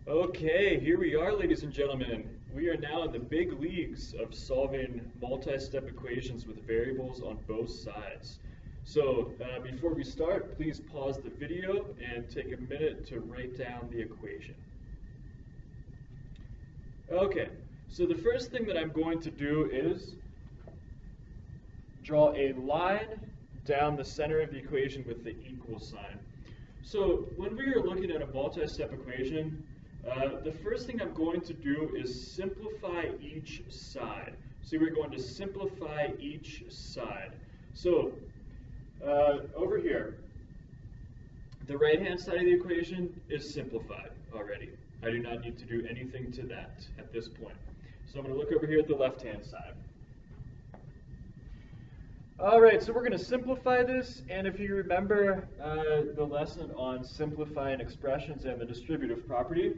Okay, here we are, ladies and gentlemen. We are now in the big leagues of solving multi-step equations with variables on both sides. So before we start, please pause the video and take a minute to write down the equation. Okay, so the first thing that I'm going to do is draw a line down the center of the equation with the equal sign. So when we are looking at a multi-step equation, the first thing I'm going to do is simplify each side. So we're going to simplify each side. So over here, the right-hand side of the equation is simplified already. I do not need to do anything to that at this point. So I'm going to look over here at the left-hand side. All right, so we're going to simplify this, and if you remember the lesson on simplifying expressions and the distributive property,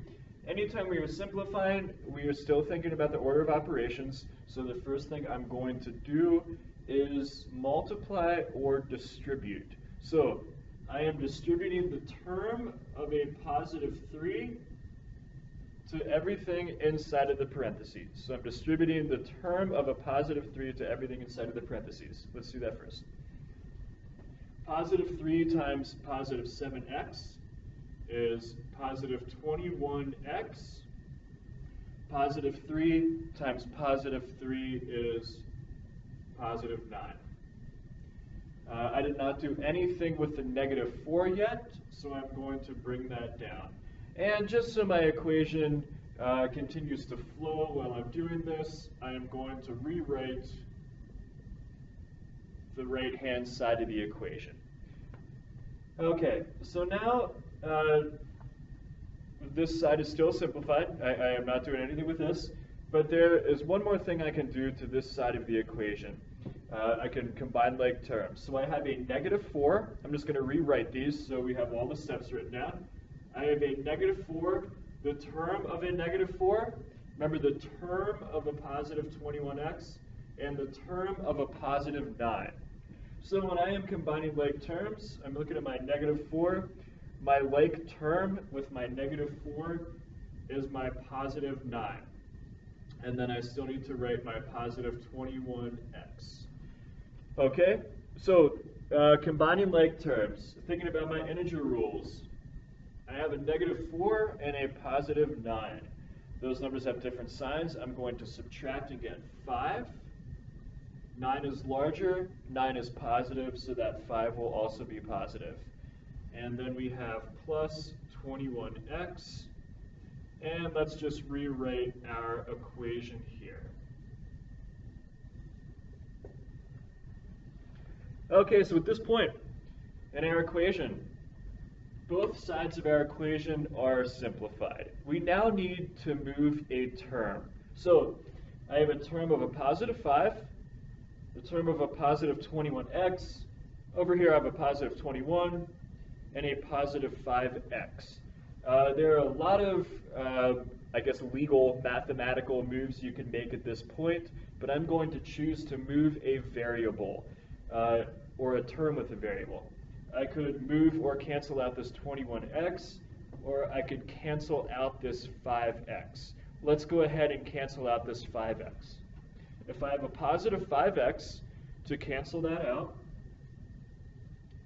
anytime we are simplifying, we are still thinking about the order of operations. So the first thing I'm going to do is multiply or distribute. So I am distributing the term of a positive 3 to everything inside of the parentheses. So I'm distributing the term of a positive 3 to everything inside of the parentheses. Let's do that first. Positive 3 times positive 7x is positive 21x. Positive 3 times positive 3 is positive 9. I did not do anything with the negative 4 yet, so I'm going to bring that down. And just so my equation continues to flow while I'm doing this, I am going to rewrite the right-hand side of the equation. Okay, so now this side is still simplified. I am not doing anything with this, but there is one more thing I can do to this side of the equation. I can combine like terms. So I have a negative 4. I'm just going to rewrite these so we have all the steps written down. I have a negative 4, the term of a negative 4. Remember the term of a positive 21x and the term of a positive 9. So when I am combining like terms, I'm looking at my negative 4. My like term with my negative 4 is my positive 9. And then I still need to write my positive 21x. Okay, so combining like terms, thinking about my integer rules. I have a negative 4 and a positive 9. Those numbers have different signs. I'm going to subtract and get 5. 9 is larger, 9 is positive, so that 5 will also be positive. And then we have plus 21x. And let's just rewrite our equation here. Okay, so at this point in our equation, both sides of our equation are simplified. We now need to move a term. So I have a term of a positive 5, the term of a positive 21x. Over here I have a positive 21 and a positive 5x. There are a lot of, I guess, legal mathematical moves you can make at this point, but I'm going to choose to move a variable or a term with a variable. I could move or cancel out this 21x, or I could cancel out this 5x. Let's go ahead and cancel out this 5x. If I have a positive 5x, to cancel that out,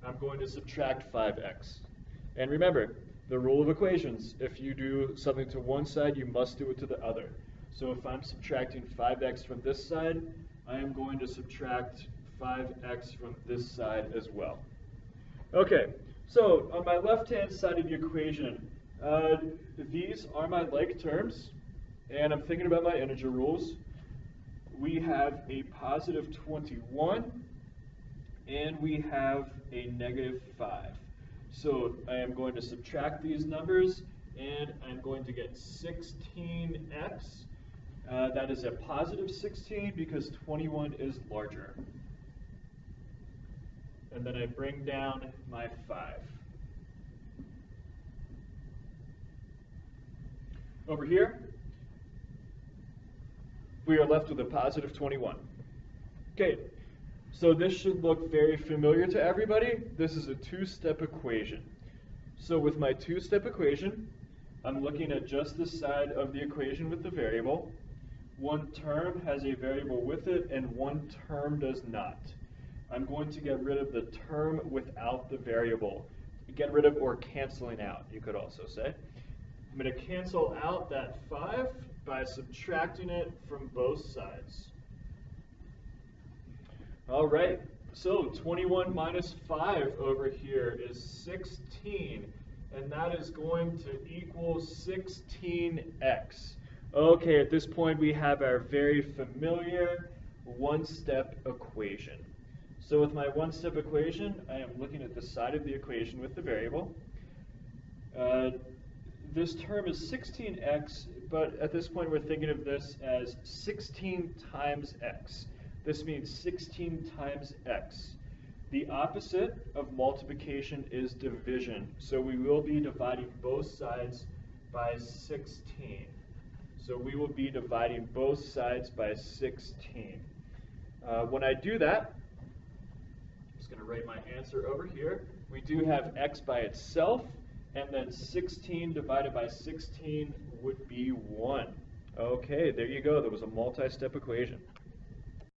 I'm going to subtract 5x. And remember, the rule of equations, if you do something to one side, you must do it to the other. So if I'm subtracting 5x from this side, I am going to subtract 5x from this side as well. Okay, so on my left-hand side of the equation, these are my like terms, and I'm thinking about my integer rules. We have a positive 21, and we have a negative 5. So I am going to subtract these numbers, and I'm going to get 16x. That is a positive 16 because 21 is larger. And then I bring down my 5. Over here, we are left with a positive 21. Okay, so this should look very familiar to everybody. This is a two-step equation. So with my two-step equation, I'm looking at just the side of the equation with the variable. One term has a variable with it and one term does not. I'm going to get rid of the term without the variable. Get rid of or canceling out, you could also say. I'm going to cancel out that 5 by subtracting it from both sides. All right, so 21 minus 5 over here is 16, and that is going to equal 16x. Okay, at this point we have our very familiar one-step equation. So with my one-step equation, I am looking at the side of the equation with the variable. This term is 16x, but at this point we're thinking of this as 16 times x. This means 16 times x. The opposite of multiplication is division, so we will be dividing both sides by 16. So we will be dividing both sides by 16. When I do that, I'm just going to write my answer over here. We do have x by itself, and then 16 divided by 16 would be 1. Okay, there you go. That was a multi-step equation.